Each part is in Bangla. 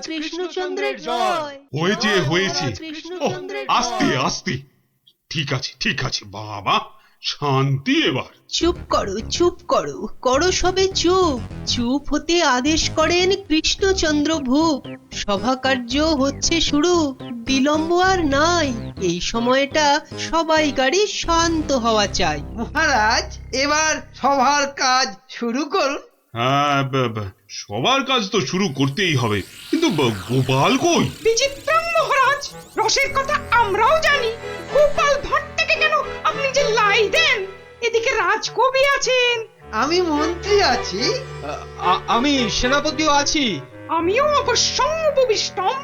কৃষ্ণচন্দ্রের জয়। হয়েছে হয়েছে, কৃষ্ণচন্দ্রের আস্তে আস্তে, ঠিক আছে বাবা, শান্তি এবার। চুপ করো, করো সবে চুপ। চুপ হতে আদেশ করেন কৃষ্ণচন্দ্র ভূপ। সভা কার্য হচ্ছে শুরু, বিলম্ব আর নাই। এই সময়টা সবাইকারই শান্ত হওয়া চাই। মহারাজ, এবার সভার কাজ শুরু করুন। হ্যাঁ, সবার কাজ তো শুরু করতেই হবে, কিন্তু গোপাল কই? বিচিত্রম মহারাজ, রসের কথা আমরাও জানি। গোপাল ভাঁড়টাকে কেন আপনি যে লাই দেন? এদিকে রাজকবি আছেন, আমি মন্ত্রী আছি। আমি সেনাপতিও আছি। আমিও অবশ্যম উপবিষ্টম।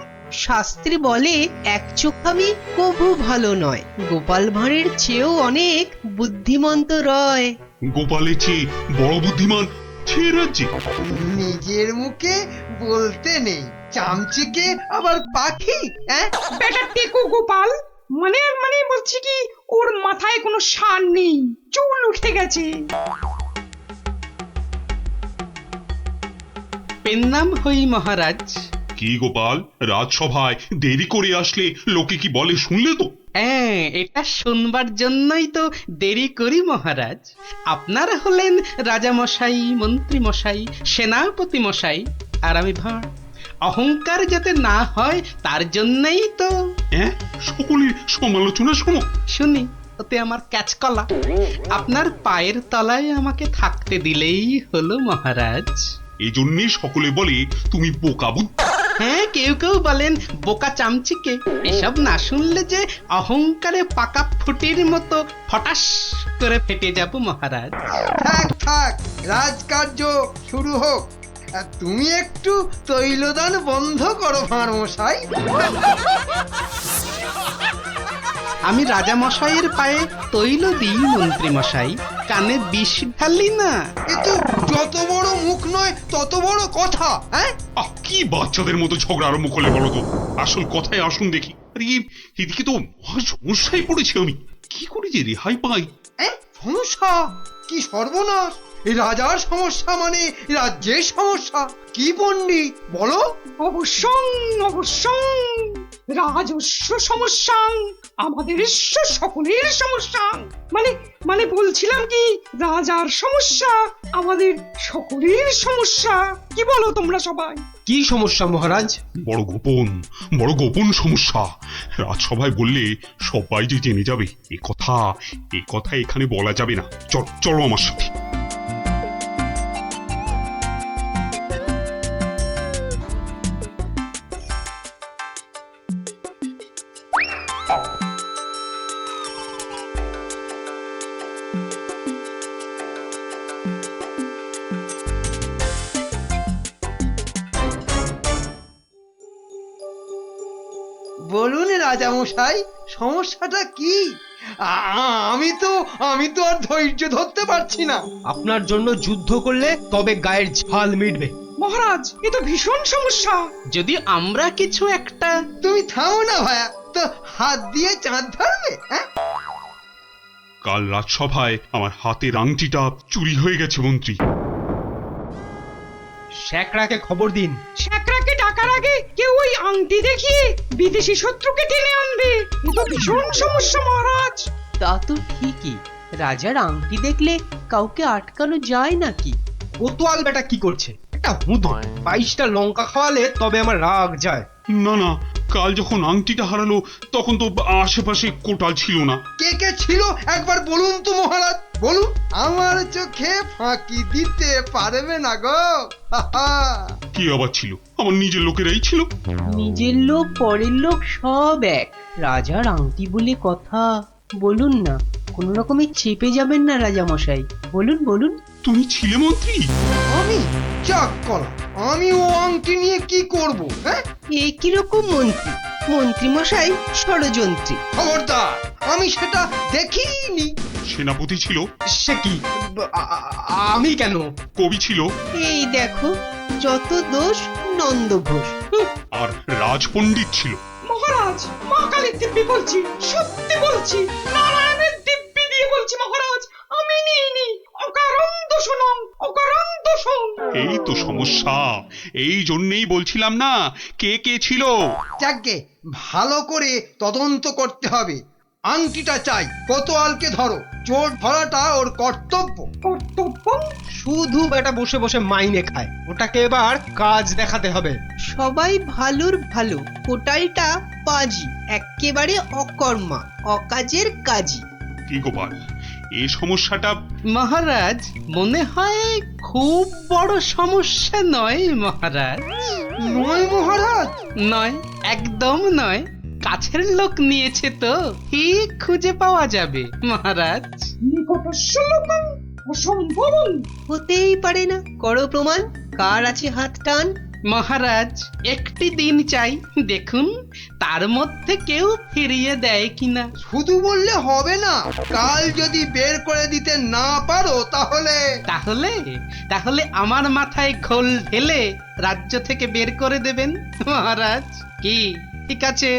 শাস্ত্রে বলে এক চোখামি কভু ভালো নয়। গোপাল ভাঁড়ের চেয়েও অনেক বুদ্ধিমন্ত রয়। গোপালের চেয়ে বড় বুদ্ধিমান সে রাজ্যে? নিজের মুখে বলতে নেই, চামচিকে আবার পাখি। বেটা টেকো গোপাল, মানে মানে বলছি কি, ওর মাথায় কোনো সার নেই, চুল উঠে গেছে। পেন্নাম হই মহারাজ। কি গোপাল, রাজসভায় দেরি করে আসলে লোকে কি বলে শুনলে তো? হ্যাঁ, এটা শুনবার জন্যই তো দেরি করি মহারাজ। আপনারা হলেন রাজামশাই, মন্ত্রী মশাই, সেনাপতি মশাই, আর আমি ভাঁড়। অহংকার যাতে না হয় তার জন্যই তো। হ্যাঁ, সকলের সমালোচনা শোনো। শুনি, ওতে আমার ক্যাচকলা। আপনার পায়ের তলায় আমাকে থাকতে দিলেই হলো মহারাজ। এই জন্যে সকলে বলে তুমি বোকা বুদ্ধি। হ্যাঁ, কেউ কেউ বলেন বোকা চামচিকে। এসব না শুনলে যে অহংকারে পাকা ফুটির মতো ফটাস করে ফেটে যাব মহারাজ। থাক, রাজকার্য শুরু হোক। আর তুমি একটু তৈলদান বন্ধ করো ভাঁড় মশাই। আমি রাজামশাইয়ের পায়ে তৈল দিই মন্ত্রী মশাই, কানে বিষ ঢালি না। কিন্তু যত বড় মুখ নয় তত বড় কথা। কি বাচ্চাদের মতো ঝগড়া আরম্ভ করলে বলো তো? আসল কথায় আসুন দেখি। আরে এদিকে তো মহা সমস্যায় পড়েছি আমি, কি করে যে রেহাই পাই? সমস্যা? কি সর্বনাশ! এই রাজার সমস্যা মানে রাজ্যের সমস্যা। কি পণ্ডিত বলো? অবশ্যং অবশ্যং, রাজস্ব সমস্যা, আমাদের সকলের সমস্যা। মানে মানে বলছিলাম কি, রাজার সমস্যা আমাদের সকলের সমস্যা। কি বলো তোমরা সবাই? কি সমস্যা মহারাজ? বড় গোপন সমস্যা। রাজসভায় বললে সবাই যে জেনে যাবে, এ কথা এখানে বলা যাবে না। চলো আমার সাথে। বলুন রাজামশাই, সমস্যাটা কি? আমি তো আর ধৈর্য ধরতে পারছি না। আপনার জন্য যুদ্ধ করলে তবে গায়ের ঝাল মিটবে। মহারাজ, এ তো ভীষণ সমস্যা। যদি আমরা কিছু একটা। তুমি থামো না ভায়া, তো হাত দিয়ে চাঁদ ধরবে? কাল রাজসভায় আমার হাতের আংটিটা চুরি হয়ে গেছে মন্ত্রী। শ্যাকরাকে খবর দিন। শ্যাকরাকে ডাকার আগে কেউ ওই আংটি দেখিয়ে বিদেশি শত্রুকে টেনে আনবে। এ তো ভীষণ সমস্যা মহারাজ। তা তো ঠিকই, রাজার আংটি দেখলে কাউকে আটকানো যায় নাকি? কোতোয়াল বেটা কি করছে? একটা হুঁদো 22টা লঙ্কা খাওয়ালে তবে আমার রাগ যায়। না, কাল যখন আংটিটা হারালো তখন তো আশেপাশে কোটাল ছিল না। কে ছিল একবার বলুন তো মহারাজ, বলুন। আমার চোখে ফাঁকি দিতে পারবে না গো। কি আবার ছিল? আমার নিজের লোকেরাই ছিল। নিজের লোক পরের লোক সব এক। রাজার আংটি বলে কথা, বলুন না, কোন রকমে চেপে যাবেন না রাজামশাই। বলুন। তুমি ছিলে মন্ত্রী? আমি চাক কলা, আমি ও আংটি নিয়ে কি করব? এ কিরকম মন্ত্রী? মন্ত্রী মশাই ষড়যন্ত্রী। খবরদার, আমি সেটা দেখিনি। সেনাপতি ছিল? সে কি? আমি কেন? কবি ছিল? এই দেখো, যত দোষ নন্দ ঘোষ। আর রাজপণ্ডিত ছিল? মহারাজ, মা কালীর দিব্যি বলছি, সত্যি বলছি, নারায়ণের দিব্যি দিয়ে বলছি মহারাজ, আমি নিইনি। অকারণ দোষণং, অকারণ দোষণ। এই তো সমস্যা, এই জন্যেই বলছিলাম না কে কে ছিল। যাকে ভালো করে তদন্ত করতে হবে। আংটিটা চাই, কোতোয়ালকে ধরো। চোর ধরাটা ওর কর্তব্য। কর্তব্য শুধু বেটা বসে বসে মাইনে খায়, ওটাকে এবার কাজ দেখাতে হবে। সবাই ভালোর ভালো, কোটালটা পাজি, এক্কেবারে অকর্মা, অকাজের কাজী। কি গোপাল, এই সমস্যাটা মহারাজ মনে হয় খুব বড় সমস্যা নয় মহারাজ। নয় মহারাজ? নয়, একদম নয়। কাছের লোক নিয়েছে তো ঠিক খুঁজে পাওয়া যাবে মহারাজ। নিকটস্য লোকং অসম্ভবং। হতেই পারে না, করো প্রমাণ। কার আছে হাত টান? মহারাজ একটি দিন চাই, দেখুন তার মধ্যে কেউ ফিরিয়ে দেয় কিনা। শুধু বললে হবে না, কাল যদি বের করে দিতে না পারো তাহলে তাহলে তাহলে আমার মাথায় খোল ঢেলে রাজ্য থেকে বের করে দেবেন মহারাজ। কি ঠিক আছে?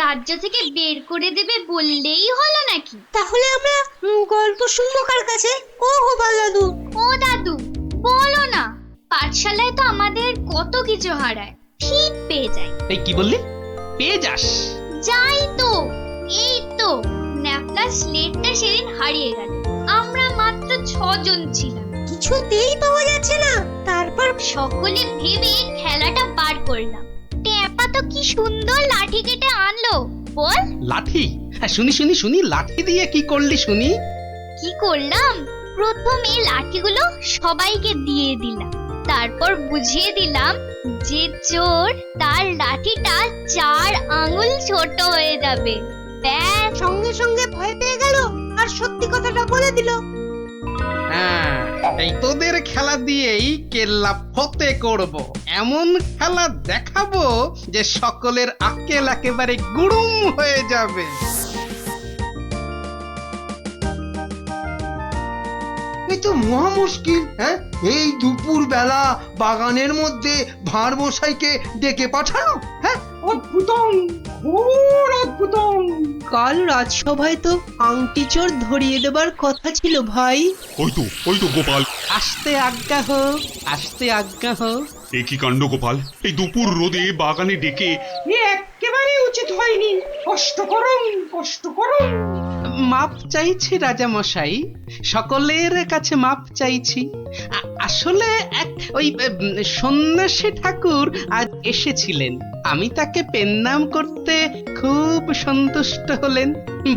রাজ্য থেকে বের করে দেবে বললেই হলো নাকি? তাহলে আমরা গল্প শুনবো কার কাছে? ও গোপাল দাদু, ও দাদু বলো না, পাঠশালায় তো আমাদের কত কিছু হারায়, ঠিক পেয়ে যাই। এই কি বললি? পেয়ে যাস? যাই তো, এই তো ন্যাপলা স্লেটটা সেদিন হারিয়ে গেল। আমরা মাত্র 6 জন ছিলাম, কিছুতেই পাওয়া যাচ্ছে না। তারপর সকলে ভেবে খেলাটা বার করলাম। ট্যাপা তো কি সুন্দর লাঠি কেটে আনলো, বল। লাঠি? হ্যাঁ, শুনি শুনি শুনি, লাঠি দিয়ে কি করলি শুনি? কি করলাম, প্রথমে লাঠিগুলো সবাইকে দিয়ে দিলাম, তারপর বুঝিয়ে দিলাম যে চোর তার লাঠিটা 4 আঙুল ছোট হয়ে যাবে। ব্যাস, সঙ্গে সঙ্গে ভয় পেয়ে গেল আর সত্যি কথাটা বলে দিল। হ্যাঁ, এই তোদের খেলা দিয়েই কেল্লা ফতে করব। এমন খেলা দেখাবো যে সকলের আক্কেল একেবারে গুড়ুম হয়ে যাবে। এই তো মহা মুশকিল। হ্যাঁ, এই দুপুর বেলা বাগানের মধ্যে ভাঁড় মশাইকে ডেকে পাঠানো। হ্যাঁ, অদ্ভুতং, ঘোর অদ্ভুতং। কাল রাজসভায় তো আংটি চোর ধরিয়ে দেবার কথা ছিল ভাই। ওই তো গোপাল। আসতে আজ্ঞা হোক, আসতে আজ্ঞা হোক। এ কি কাণ্ড গোপাল, এই দুপুর রোদে বাগানে ডেকে। এ একেবারে উচিত হয়নি। কষ্ট করুন, কষ্ট করুন। মাপ চাইছি রাজা মশাই, সকলের কাছে মাপ চাইছি। আসলে এক ওই সন্ন্যাসী ঠাকুর আজ এসেছিলেন, আমি তাকে পেন্নাম করতে খুব সন্তুষ্ট হলেন।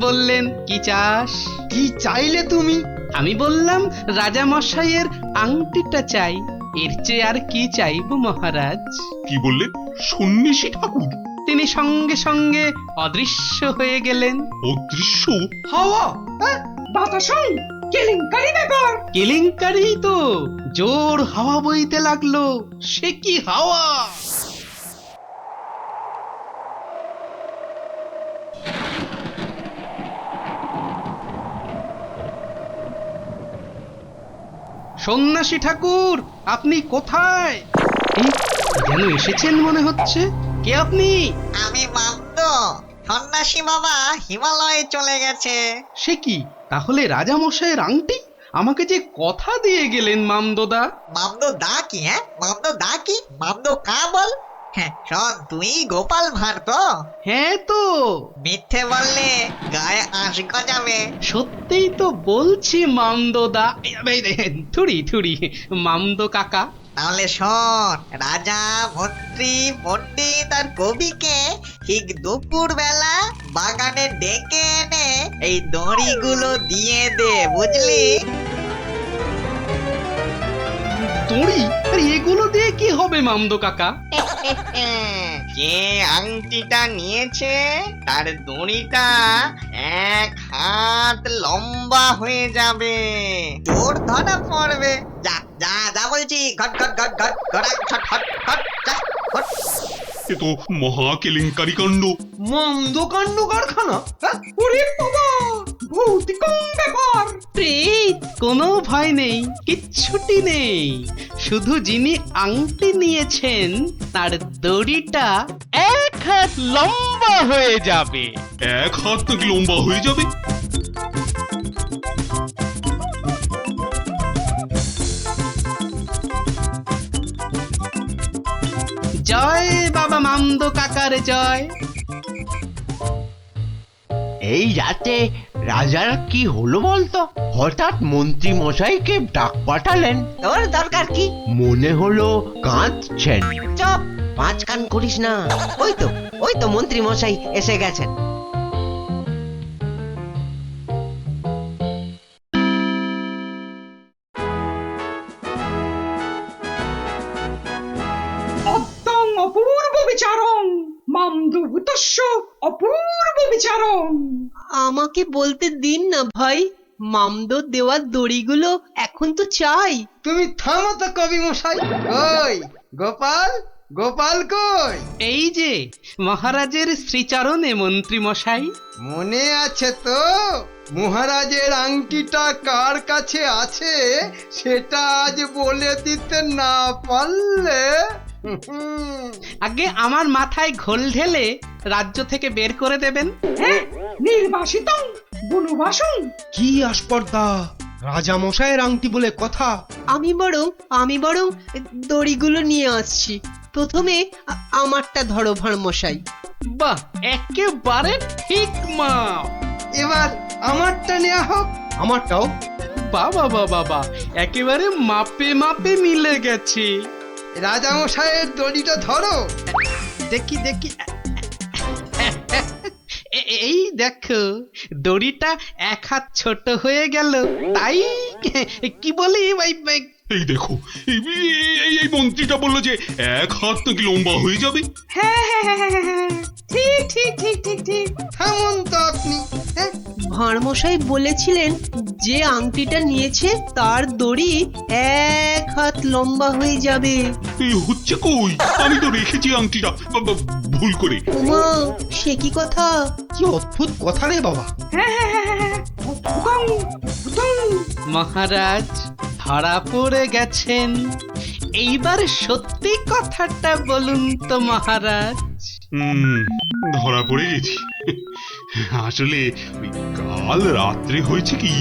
বললেন কি চাস? কি চাইলে তুমি? আমি বললাম রাজা মশাইয়ের আংটিটা চাই। এর চেয়ে আর কি চাইব মহারাজ? কি বললে? সন্ন্যাসী ঠাকুর? তিনি সঙ্গে সঙ্গে অদৃশ্য হয়ে গেলেন। অদৃশ্য? হাওয়া? হ্যাঁ, বাতাসং, কেলেঙ্কারি ব্যাপার। কেলেঙ্কারি তো, জোর হাওয়া বইতে লাগলো। সে কি হাওয়া! সন্ন্যাসী ঠাকুর, আপনি কোথায়? এই, যেন এসেছেন মনে হচ্ছে। কে আপনি? আমি মামদ। সন্ন্যাসী বাবা হিমালয়ে চলে গেছে। সে কি, তাহলে রাজা মশাইয়ের আংটি? আমাকে যে কথা দিয়ে গেলেন মামদোদা। মামদ দা কি? হ্যাঁ, মামদ দা কি? মামদ কা বল? হ্যাঁ শোন, তুই গোপাল ভাঁড় তো? হ্যাঁ তো, মিথ্যে বললে গায়ে আঁশ গজাবে। সত্যিই তো বলছি মামদোদা। থুড়ি থুড়ি, মামদো কাকা। তাহলে শোন, রাজা মন্ত্রী পণ্ডিত আর কবিকে ঠিক দুপুর বেলা বাগানে ডেকে এনে এই দড়িগুলো দিয়ে দে, বুঝলি? দড়ি? আরে এগুলো দিয়ে কি হবে মামদো কাকা? যে আংটিটা নিয়েছে তার দড়িটা 1 হাত লম্বা হয়ে যাবে। তোর ধরা পড়বে। যা যা যা বলছি, ঘট ঘট ঘট ঘট ঘটা ছট হট হট যা হট। এ তো মহা কেলেঙ্কারি কাণ্ড। মন্দকাণ্ড কারখানা। হ্যাঁ, ওরে বাবা, ভৌতিকং ব্যাপার। প্রেত, কোনো ভয় নেই, কিচ্ছুটি নেই। শুধু যিনি আংটি নিয়েছেন তার দড়িটা 1 হাত লম্বা হয়ে যাবে। 1 হাত নাকি লম্বা হয়ে যাবে? জয় বাবা মামদো কাকার জয়। এই রাতে রাজার কি হলো বলতো? হঠাৎ মন্ত্রী মশাইকে ডাক পাঠালেন। তোর দরকার কি? মনে হলো কাঁদছেন। চপ, পাঁচ কান করিস না। ওই তো মন্ত্রী মশাই এসে গেছেন। অদ্যং অপূর্ব বিচারং মামদভূতস্য অপূর্ব বিচারং। আমাকে বলতে দিন না ভাই, মামদো দেওয়ার দড়িগুলো এখন তো চাই। তুমি থামো তো কবি মশাই। কই গোপাল, গোপাল কই? এই যে মহারাজের শ্রীচরণে মন্ত্রী মশাই। মনে আছে তো মহারাজের আংটিটা কার কাছে আছে সেটা আজ বলে দিতে না পারলে আগে আমার মাথায় ঘোল ঢেলে রাজ্য থেকে বের করে দেবেন। হ্যাঁ, নির্বাসিতং বনবাসং। কি আস্পর্ধা! রাজা মশাইয়ের আংটি বলে কথা। আমি বরং দড়িগুলো নিয়ে আসছি। প্রথমে আমারটা ধরো ভাঁড় মশাই। বাহ, একেবারে ঠিক মা। এবার আমারটা নেওয়া হোক। আমারটাও। বাবা বাবা, একেবারে মাপে মাপে মিলে গেছে। রাজামশাইয়ের দড়িটা ধরো। দেখি এই দেখো, দড়িটা এক হাত ছোট হয়ে গেল। তাই কি বলি এই দেখো, এই মন্ত্রীটা বললো যে এক হাত নাকি লম্বা হয়ে যাবে। হ্যাঁ হ্যাঁ হ্যাঁ হ্যাঁ হ্যাঁ, ঠিক ঠিক ঠিক ঠিক ঠিক। থামুন তো আপনি। ভাঁড় মশাই বলেছিলেন যে আংটিটা নিয়েছে তার দড়ি এক হাত লম্বা হয়ে যাবে। এই হচ্ছে কই? আমি তো রেখেছি আংটিটা ভুল করে। ওমা, সে কি কথা! কি অদ্ভুত কথা রে বাবা। হ্যাঁ হ্যাঁ হ্যাঁ হ্যাঁ, ভুতং, ভুতং। মহারাজ ধরা পড়ে গেছেন। এইবার সত্যি কথাটা বলুন তো মহারাজ। ধরা পড়ে গেছি। আসলে ওই কাল রাত্রে হয়েছে কি,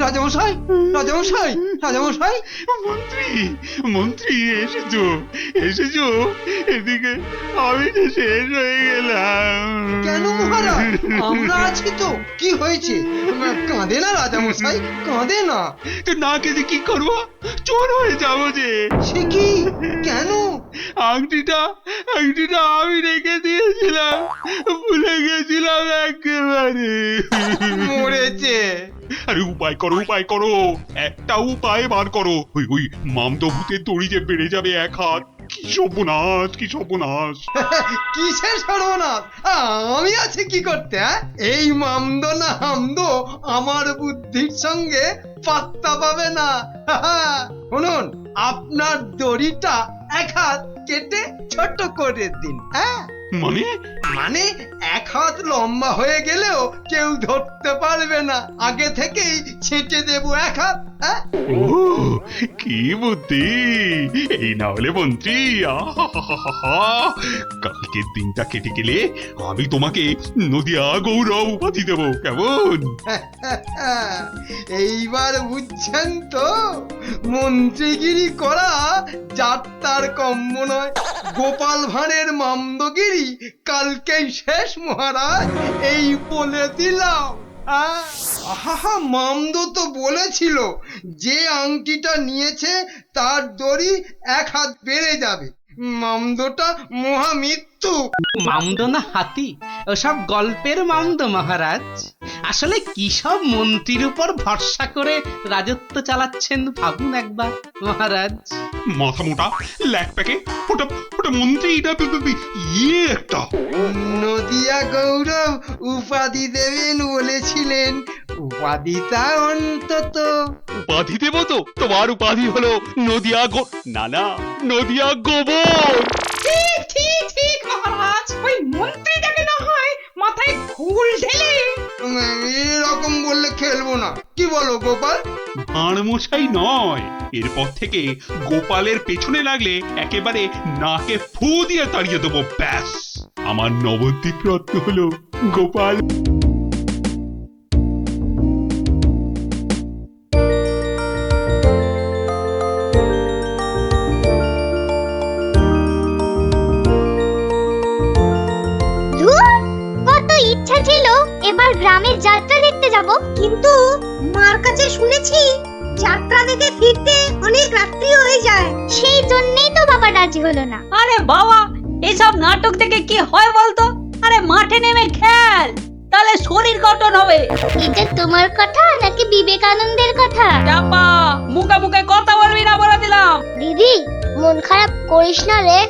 রাজামশাই, রাজামশাই, রাজামশাই। মন্ত্রী এসেছো এদিকে। আমি তো শেষ হয়ে গেলাম। কেন মহারাজ? আমরা আছি তো। কি হয়েছে? কাঁদে না রাজামশাই, কাঁদে না। তো না কেঁদে কি করবো? চোর হয়ে যাবো যে। সে কি? কেন? আংটিটা আমি রেখে দিয়েছিলাম, ভুলে গেছিলাম একেবারে। মরেছে। আরে উপায় করো, একটা উপায় বার করো। ওই মামদো ভূতের দড়ি যে বেড়ে যাবে এক হাত। কি সর্বনাশ! কিসের সর্বনাশ? আমি আছি কি করতে? এই মামদো না হামদো আমার বুদ্ধির সঙ্গে পাত্তা পাবে না। শুনুন, আপনার দড়িটা এক হাত কেটে ছোট করে দিন। হ্যাঁ, মানে এক হাত লম্বা হয়ে গেলেও কেউ ধরতে পারবে না। আগে থেকেই ছেঁটে দেবো এক হাত। হ্যাঁ, কি বুদ্ধি! এই না হলে মন্ত্রী, কালকের দিনটা কেটে গেলে আমি তোমাকে নদিয়া গৌরব উপাধি দেবো, কেমন? এইবার বুঝছেন তো, মন্ত্রীগিরি করা যাত্রার কম্য নয়। গোপাল ভাঁড়ের মামদগিরি কালকেই শেষ মহারাজ, এই বলে দিলাম। আহা, মামদো তো বলেছিল যে আংটিটা নিয়েছে তার দড়ি এক হাত বেড়ে যাবে। মামদোটা মহামৃত্যু। মামদো না হাতি, ওসব গল্পের মামদো মহারাজ। আসলে কি সব মন্ত্রীর উপর ভরসা করে রাজত্ব চালাচ্ছেন ভাবুন একবার মহারাজ। মাথা মোটা ল্যাক প্যাকে ওটা মন্ত্রী ইয়ে একটা। নদিয়া গৌরব উপাধি দেবেন বলেছিলেন, উপাধিটা অন্তত। উপাধি দেব তো? তোমার উপাধি হলো নদিয়া নদিয়া গোবর। ঠিক ঠিক ঠিক মহারাজ, ওই মন্ত্রীটাকে না হয় মাথায় ঘুল ঢেলে। এরকম বললে খেলবো না। কি বলো গোপাল? ভাঁড় মশাই নয়, এরপর থেকে গোপালের পেছনে লাগলে একেবারে নাকে ফু দিয়ে তাড়িয়ে দেবো, ব্যাস। আমার নবদ্বীপ রত্ন হলো গোপাল। থেকে ফিরতে অনেক রাত্রি হয়ে যায়। সেই জন্যই তো বাবা রাজি হলো না। আরে বাবা, এসব নাটক দেখে কি হয় বলতো? আরে মাঠে নেমে খেল, তাহলে শরীর গঠন হবে। এটা তোমার কথা নাকি বিবেকানন্দের কথা? চাপা, মুখে মুখে কথা বলবি না বলে দিলাম। দিদি, মন খারাপ করিস না রে।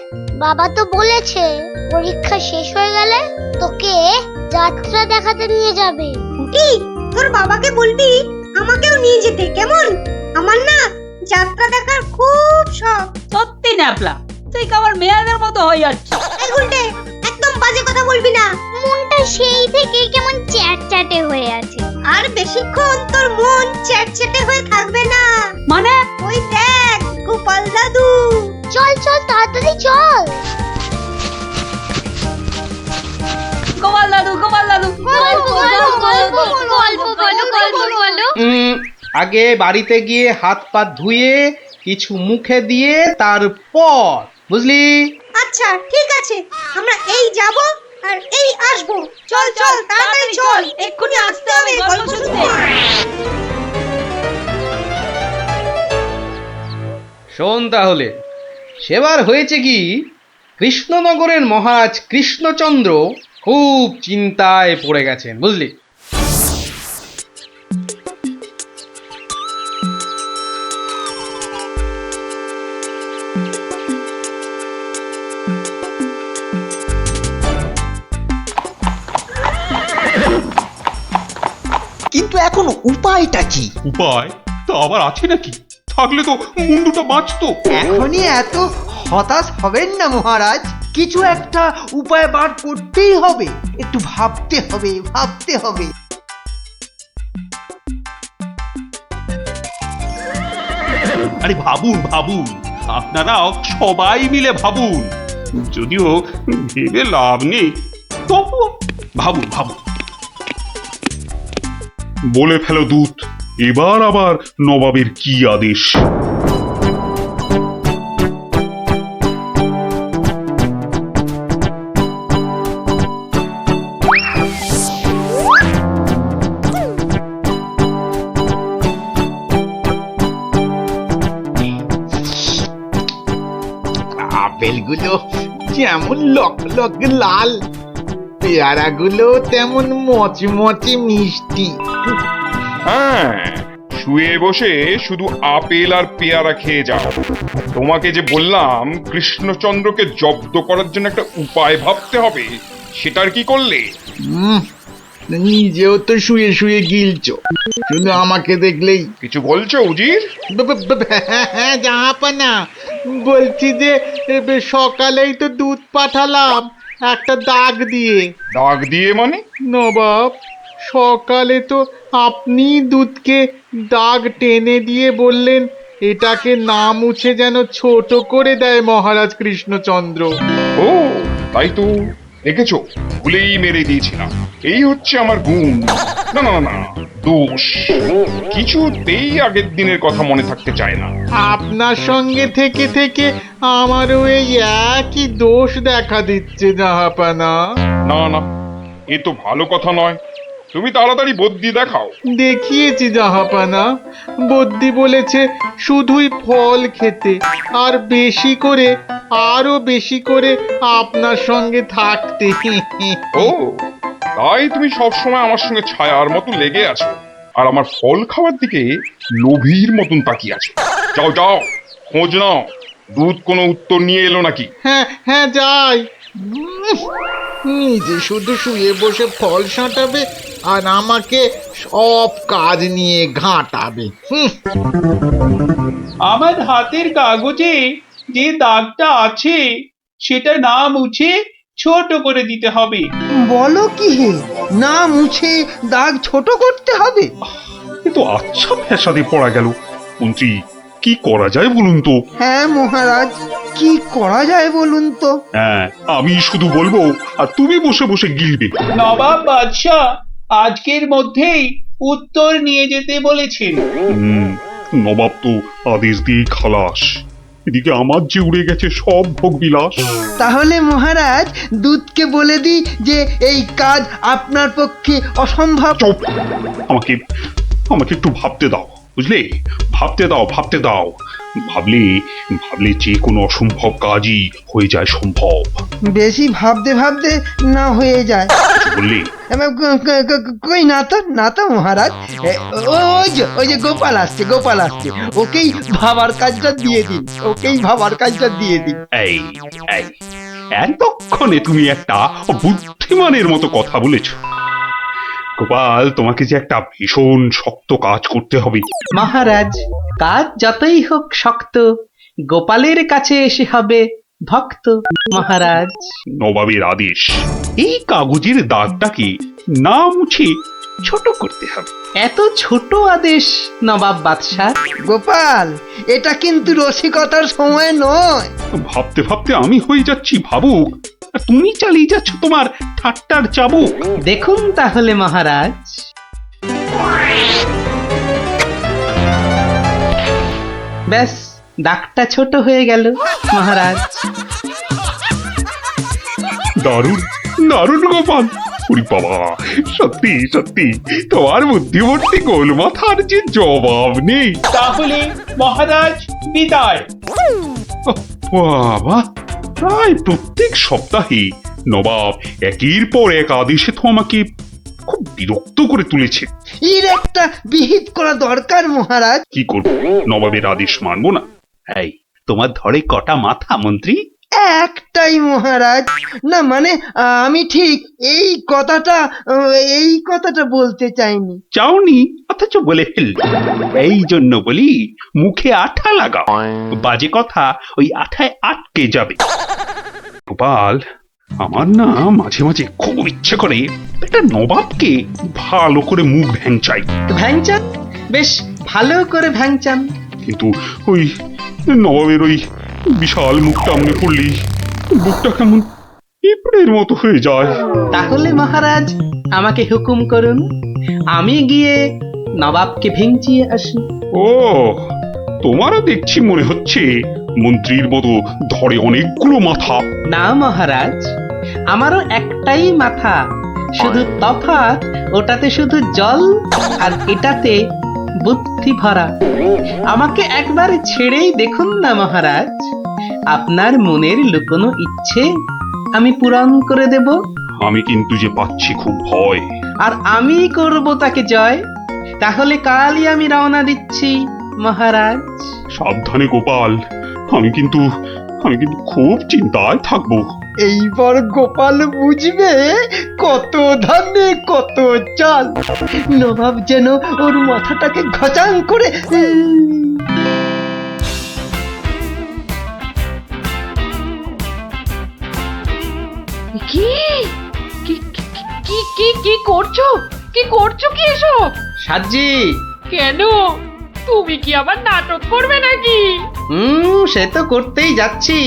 বাবা তো বলেছে পরীক্ষা শেষ হয়ে গেলে তোকে যাত্রা দেখাতে নিয়ে যাবে। কি তোর বাবাকে বলবি আমাকেও নিয়ে যেতে, কেমন? আমার না যাত্রা দেখার খুব শখ। সত্যি ন্যাপলা, তুই কেমন মেয়েদের মতো হয়ে যাচ্ছিস। এই গুলটে, একদম বাজে কথা বলবি না। মনটা সেই থেকে কেমন চ্যাটচ্যাটে হয়ে আছে। আর বেশিক্ষণ তোর মন চ্যাটচ্যাটে হয়ে থাকবে না। মানে? ওই দেখ গোপাল দাদু। চল চল তাড়াতাড়ি চল। গোপাল দাদু, গোপাল দাদু, গল্প বলো। আগে বাড়িতে গিয়ে হাত পা ধুয়ে কিছু মুখে দিয়ে তারপর, বুঝলি? আচ্ছা ঠিক আছে, আমরা এই যাব আর এই আসবো। চল চল তাড়াতাড়ি চল, এক্ষুনি আসতে হবে গল্প শুনতে। শোন তাহলে, সেবার হয়েছে কি, কৃষ্ণনগরের মহারাজ কৃষ্ণচন্দ্র খুব চিন্তায় পড়ে গেছেন, বুঝলি? কিন্তু এখন উপায়টা কি? উপায় তা আবার আছে নাকি? থাকলে তো মুন্ডুটা বাঁচতো। এখনই এত হতাশ হবেন না মহারাজ, কিছু একটা উপায় বার করতেই হবে। একটু ভাবতে হবে, ভাবতে হবে। আরে ভাবুন ভাবুন, আপনারাও সবাই মিলে ভাবুন। যদিও ভেবে লাভ নেই, তবুও ভাবুন ভাবুন। বলে ফেলো দূত, এবার আবার নবাবের কি আদেশ? আপেলগুলো যেমন লক লক লাল, পেয়ারাগুলো তেমন মচমচে মিষ্টি। হ্যাঁ, শুয়ে বসে শুধু আপেল আর পেয়ারা খেয়ে যাও। তোমাকে যে বললাম কৃষ্ণচন্দ্রকে জব্দ করার জন্য একটা উপায় ভাবতে হবে, সেটার কি করলে? নিজেও তো শুয়ে শুয়ে গিলছো, শুধু আমাকে দেখলেই। কিছু বলছো উজির? হ্যাঁ জাহাপানা, বলছি যে সকালেই তো দুধ পাঠালাম একটা দাগ দিয়ে। দাগ দিয়ে মানে? নবাব, সকালে তো আপনি দুধকে দাগ টেনে দিয়ে বললেন এটাকে না মুছে যেন ছোট করে দেয় মহারাজ কৃষ্ণচন্দ্র। ও তাই তো, দেখেছো, ভুলেই মেরে দিয়েছিলাম। এই হচ্ছে আমার গুণ। না না না, দোষ। কিছুতেই আগের দিনের কথা মনে থাকতে চায় না। আপনার সঙ্গে থেকে থেকে আমারও এই একই দোষ দেখা দিচ্ছে জাহাপানা। না না, এ তো ভালো কথা নয়। তুমি তাড়াতাড়ি বদ্যি দেখাও। দেখিয়েছি জাহাপানা, বদ্যি বলেছে শুধুই ফল খেতে আর বেশি করে, আরো বেশি করে আপনার সঙ্গে থাকতে। ও তাই তুমি সবসময় আমার সঙ্গে ছায়ার মতো লেগে আছো, আর আমার ফল খাওয়ার দিকে লোভীর মতন তাকিয়ে আছো। যাও যাও, খোঁজ নাও, দুধ কোনো উত্তর নিয়ে এলো নাকি। হ্যাঁ হ্যাঁ যাই। নিজে শুধু শুয়ে বসে ফল সাঁটাবে আর আমাকে সব কাজ নিয়ে ঘাঁটাবে। আমার হাতের কাগজে যে দাগটা আছে সেটা না মুছে ছোট করে দিতে হবে। বলো কি হে, না মুছে দাগ ছোট করতে হবে? এ তো আচ্ছা ফ্যাসাদে পড়া গেল। মন্ত্রী, কি করা যায় বলুন তো? হ্যাঁ মহারাজ, কি করা যায় বলুন তো? হ্যাঁ, আমি শুধু বলবো আর তুমি বসে বসে গিলবে। নবাব বাদশাহ আজকের মধ্যেই উত্তর নিয়ে যেতে বলেছেন। নবাব তো আদেশ দিয়ে খালাস। এদিকে আমার যে উড়ে গেছে সব ভোগ বিলাস। তাহলে মহারাজ দুধকে বলে দিই যে এই কাজ আপনার পক্ষে অসম্ভব। চুপ, আমাকে একটু ভাবতে দাও। বুঝলে? ভাবতে দাও, ভাবতে দাও। ভাবলে ভাবলে যে কোনো অসম্ভব কাজই হয়ে যায় সম্ভব। বেশি ভাবতে ভাবতে না হয়ে যায়। কিছু বললে? কই না তো মহারাজ। ওই যে গোপাল আসছে, ওকেই ভাবার কাজটা দিয়ে দিন। এই এই এতক্ষণে তুমি একটা বুদ্ধিমানের মতো কথা বলেছ। গোপাল, তোমাকে যে একটা ভীষণ শক্ত কাজ করতে হবে। মহারাজ, কাজ যতই হোক শক্ত, গোপালের কাছে এসে হবে ভক্ত। মহারাজ, নবাবের আদেশ, এই কাগজের দাগটাকে না মুছে ছোট করতে হবে। এত ছোট আদেশ নবাব বাদশাহ? গোপাল, এটা কিন্তু রসিকতার সময় নয়। ভাবতে ভাবতে আমি হয়ে যাচ্ছি ভাবুক, আর তুমি চালিয়ে যাচ্ছ তোমার ঠাট্টার চাবুক। দেখুন তাহলে মহারাজ। ব্যাস, দাগটা ছোট হয়ে গেল মহারাজ। দারুণ দারুণ গোপাল। ওরে বাবা, সত্যি সত্যি তোমার বুদ্ধিমত্তি গোল মাথার যে জবাব নেই। তাহলে মহারাজ বিদায়। বাবা, প্রায় প্রত্যেক সপ্তাহে নবাব একের পর এক আদেশে তো আমাকে খুব বিরক্ত করে তুলেছে। এর একটা বিহিত করা দরকার মহারাজ। কি করব, নবাবের আদেশ মানবো না? এই, তোমার ধরে কটা মাথা মন্ত্রী? একটাই মহারাজ। না মানে আমি ঠিক এই কথাটা বলতে চাইনি। চাওনি অথচ বলে ফেললে। এই জন্য বলি, মুখে আঠা লাগাও, বাজে কথা ওই আঠায় আটকে যাবে। গোপাল, আমার না মাঝে মাঝে খুব ইচ্ছে করে একটা নবাবকে ভালো করে মুখ ভ্যাংচাই। ভ্যাংচান, বেশ ভালো করে ভ্যাংচান। কিন্তু ওই নবাবের ওই বিশাল মুখটা মনে পড়লি বুকটা কেমন পিঁপড়ের মতো হয়ে যায়। তাহলে মহারাজ আমাকে হুকুম করুন, আমি গিয়ে নবাবকে ভেঙচিয়ে আসি। ও, তোমারও দেখছি মনে হচ্ছে মন্ত্রীর মতো ধরে অনেকগুলো মাথা। না মহারাজ, আমারও একটাই মাথা, শুধু তফাৎ ওটাতে শুধু জল আর এটাতে বুদ্ধি ভরা। আমাকে একবার ছেড়েই দেখুন না মহারাজ, আপনার মনের লুকোনো ইচ্ছে আমি পূরণ করে দেব। আমি কিন্তু যে পাচ্ছি খুব ভয়। আর আমি করব তাকে জয়। তাহলে কালই আমি রওনা দিচ্ছি মহারাজ। সাবধানে গোপাল, আমি কিন্তু খুব চিন্তায় থাকবো। এইবার গোপাল বুঝবে কত ধানে কত চাল। নবাব যেন ওর মাথাটাকে ঘচাং করে কি কি কি কি কি করছো? কি করছো কি এসব? সাজি, কেন? তুমি কি আবার নাটক করবে নাকি? সে তো করতেই যাচ্ছি,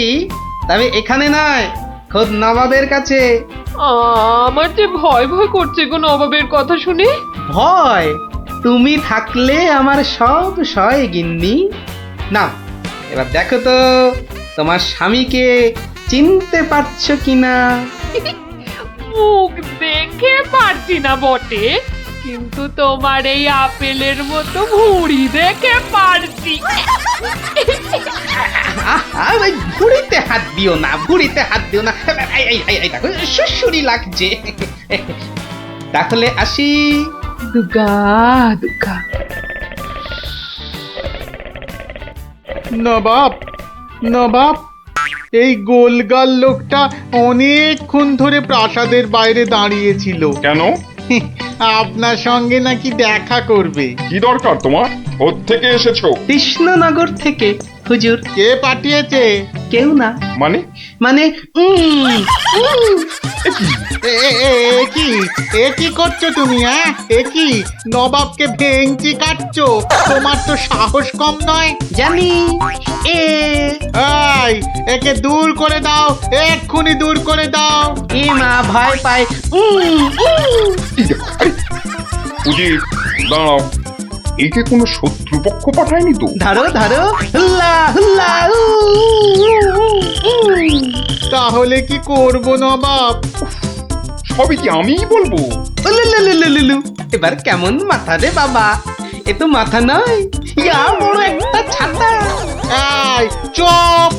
তবে এখানে নয়, খোদ নবাবের কাছে। আমার যে ভয় ভয় করছে গো নবাবের কথা শুনে। ভয়? তুমি থাকলে আমার সব সয় গিন্নি। না, এবার দেখো তো তোমার স্বামীকে চিনতে পারছো কিনা। মুখ দেখে পারছি না বটে, কিন্তু তোমার এই আপেলের মতো ভুঁড়ি দেখে পারছি। ভুঁড়িতে হাত দিও না, ভুঁড়িতে হাত দিও না। দেখো সুসুরি লাগছে। তাহলে আসি। দুগা দুগা। নবাব, এই গোলগাল লোকটা অনেকক্ষণ ধরে প্রাসাদের বাইরে দাঁড়িয়েছিল। কেন? আপনার সঙ্গে নাকি দেখা করবে। কি দরকার তোমার? কোত্থেকে এসেছো? কৃষ্ণনগর থেকে হুজুর। কে পাঠিয়েছে? কেউ না। মানে? কি করছো তুমি? কি নবাবকে ভেঙচি কাটছো? তোমার তো সাহস কম নয়। জানি। একে দূর করে দাও, এক্ষুনি দূর করে দাও। এ মা, ভয় পায়। উজির, দাঁড়াও, একে কোনো শত্রুপক্ষ পাঠায়নি তো? ধরো ধরো, হুল্লা হুল্লা। তাহলে কি করব নবাব? সবই কি আমিই বলবো? এবার কেমন মাথা রে বাবা? এ তো মাথা নয়, ইয়া বড় একটা ছাতা। এই চুপ!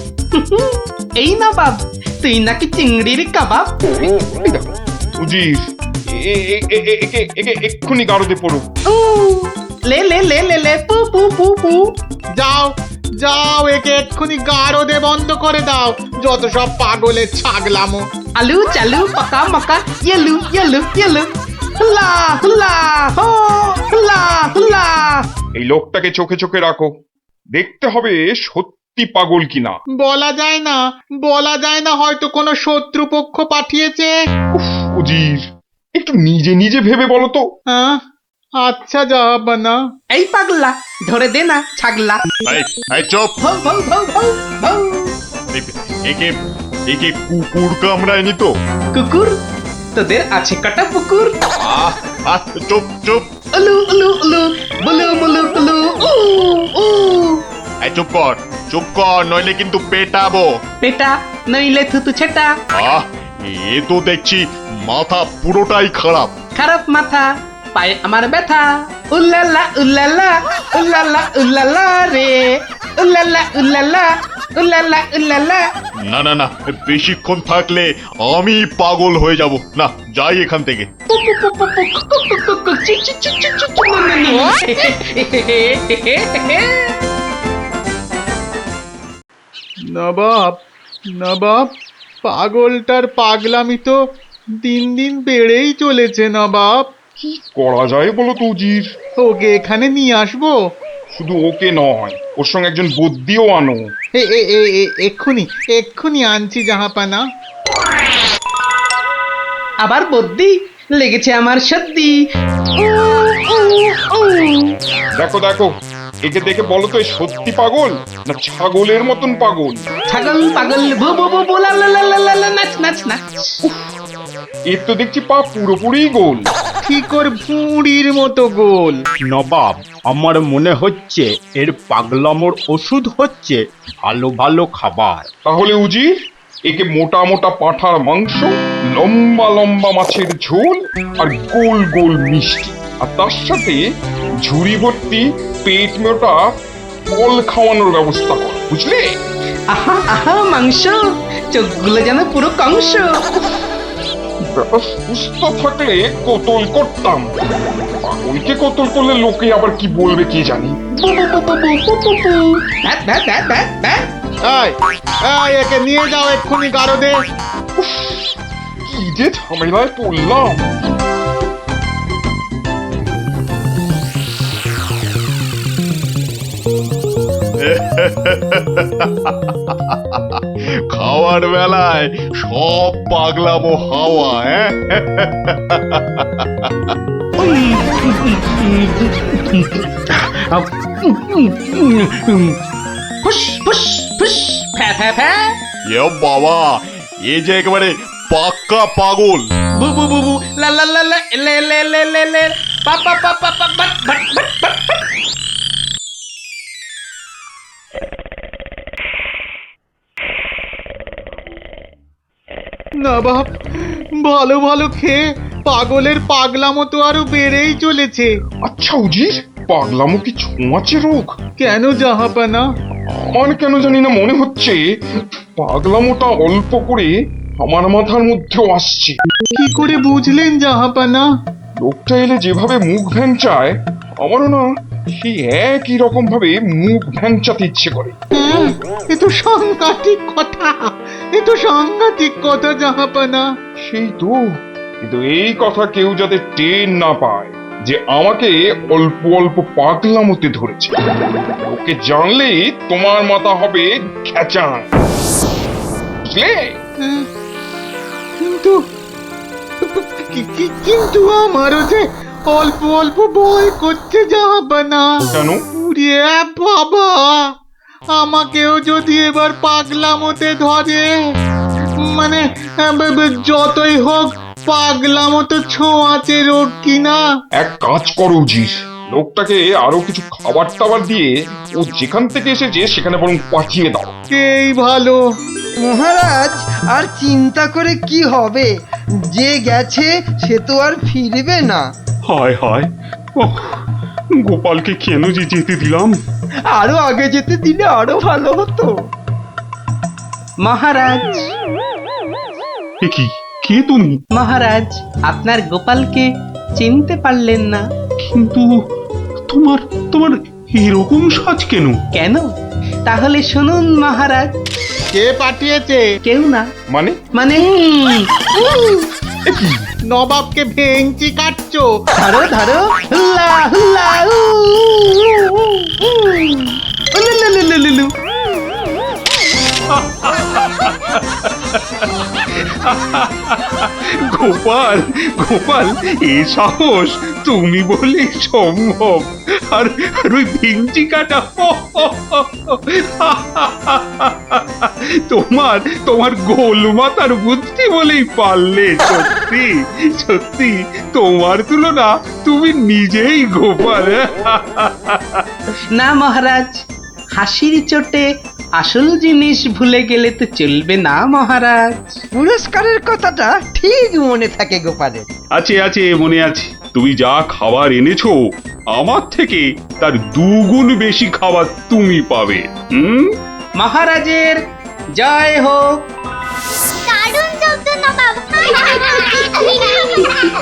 এই না বাব, তুই নাকি চিংড়ির কাবাব? এই দেখো উজির, একে এক্ষুনি গারদে পড়ো। উ, লে লে লে লে লে পু পু পু পু। যাও যাও, একে এক্ষুনি গারদে বন্ধ করে দাও, যত সব পাগলের ছাগলামো। আলু চালু পাকা মাকা ইয়েলু ইয়েলু ইয়েলু, হুলা হুলা হো, হুলা হুলা। এই লোকটাকে চোখে চোখে রাখো, দেখতে হবে সত্যি পাগল কিনা। বলা যায় না, বলা যায় না, হয়তো কোনো শত্রুপক্ষ পাঠিয়েছে। উজির, একটু নিজে নিজে ভেবে বলো তো। হ্যাঁ, আচ্ছা জাহাপানা। এই পাগলা, ধরে দে না ছাগলা। এই চুপ! ভৌ ভৌ ভৌ ভৌ ভৌ। একে একে কুকুর কামড়ায়নি তো? কুকুর? তোদের আছে কটা পুকুর? চুপ চুপ! উলু উলু উলু, বুলু বুলু বুলু, উ উ। এই চুপ কর, নইলে কিন্তু পেটাবো। পেটা নইলে থুতু ছেটা। এ তো দেখছি মাথা পুরোটাই খারাপ। খারাপ মাথা, পায়ে আমার ব্যথা। উল্লালা উল্লালা উল্লালা উল্লালা রে, উল্লালা উল্লালা উল্লালা উল্লালা। না না না, বেশিক্ষণ থাকলে আমি পাগল হয়ে যাব। না, যাই এখান থেকে। নবাব, নবাব, পাগলটার পাগলামি তো দিন দিন বেড়েই চলেছে নবাব। কি করা যায় বলো তো উজির? ওকে এখানে নিয়ে আসবো? শুধু ওকে নয়, ওর সঙ্গে একজন বদ্যিও আনো। এক্ষুনি এক্ষুনি আনছি জাহাপানা। আবার বদ্যি লেগেছে আমার সর্দি। দেখো দেখো, একে দেখে বলো তো, এ সত্যি পাগল না ছাগলের মতন পাগল? ছাগল পাগল ভু ভু ভু ভু, লা লা লা লা লা লা, নাচ নাচ নাচ। এর তো দেখছি পা পুরোপুরি গোল। ঠিক ওর ভুঁড়ির মতো গোল। নবাব, আমার মনে হচ্ছে এর পাগলামোর ওষুধ হচ্ছে ভালো ভালো খাবার। তাহলে উজির, একে মোটা মোটা পাঁঠার মাংস, লম্বা লম্বা মাছের ঝোল, আর গোল গোল মিষ্টি, আর তার সাথে ঝুড়ি ভর্তি পেট মোটা ফল খাওয়ানোর ব্যবস্থা কর, বুঝলে? আহা আহা মাংস, চোখগুলো যেন পুরো কংস। ব্যাপার সুস্থ থাকলে কতল করতাম, পাগলকে কতল করলে লোকে আবার কি বলবে কে জানি। একে নিয়ে যাও এক্ষুনি গারদে। কি যে ঝামেলায় পড়লাম। খাওয়ার বেলায় সব পাগলামো হাওয়া। ফুস ফুস ফুস, ফ্যা ফ্যা ফ্যা। এ বাবা, এ যে একেবারে পাক্কা পাগল। বু বু বু বু, লা লা লা লা, লে লে লে লে লে, পা পা পা পা পা, বাট বাট বাট বাট। নবাব, ভালো ভালো খেয়ে পাগলের পাগলামো তো আরো বেড়েই চলেছে। আচ্ছা উজির, পাগলামো কি ছোঁয়াচে রোগ? কেন জাহাপানা? আমার কেন জানি না মনে হচ্ছে পাগলামোটা অল্প করে আমার মাথার মধ্যেও আসছে। কি করে বুঝলেন জাহাপানা? লোকটা এলে যেভাবে মুখ ভ্যাংচায়, আমারও না সেই একই রকম ভাবে মুখ ভ্যাংচাতে ইচ্ছে করে। এ তো সাংঘাতিক কথা, এ তো সাংঘাতিক কথা জাহাপানা। সেই তো, কিন্তু এই কথা কেউ যাতে টের না পায় যে আমাকে অল্প অল্প পাগলামোতে ধরেছে, ওকে জানলেই তোমার মাথা হবে খেচান, বুঝলে? কিন্তু কিন্তু আমারও যে অল্প অল্প ভয় করছে জাহাপানা। কেন? উড়িয়ে বাবা, আমাকেও যদি এবার পাগলামোতে ধরে, মানে যতই হোক পাগলামো তো ছোঁয়াচে রোগ কিনা। এক কাজ করো উজির, লোকটাকে আরো কিছু খাবার টাবার দিয়ে ও যেখান থেকে এসেছে সেখানে বরং পাঠিয়ে দাও। এই ভালো। মহারাজ, আর চিন্তা করে কি হবে? যে গেছে সে তো আর ফিরবে না। হায় হায়, গোপালকে কেন যে যেতে দিলাম? আরো আগে যেতে দিলে আরো ভালো হতো। মহারাজ, এ কি, কে তুমি? মহারাজ, আপনার গোপালকে চিনতে পারলেন না? কিন্তু তোমার তোমার এরকম সাজ কেন? কেন? তাহলে শুনুন মহারাজ। কে পাঠিয়েছে? কেউ না। মানে মানে নবাবকে ভেঙচি কাটছো? ধরো ধরো, হুল্লা হুল্লা, উ, উ, উ, উ, উলুলুলুলুলু। গোপাল, গোপাল, এ সাহস তুমি বলে সম্ভব? আর ওই ভিঞ্চি কাটা, তোমার তোমার গোলমাতার বুদ্ধি বলেই পারলে। সত্যি সত্যি তোমার তুলনা তুমি নিজেই গোপাল। না মহারাজ, হাসির চোটে আসল জিনিস ভুলে গেলে তো চলবে না মহারাজ। পুরস্কারের কথাটা ঠিক মনে থাকে গোপালের। আছে আছে, মনে আছে। তুমি যা খাবার এনেছো আমার থেকে তার 2 গুণ বেশি খাবার তুমি পাবে। মহারাজের জয় হোক। দারুণ শব্দ নবাব। সত্যি দারুণ শব্দ।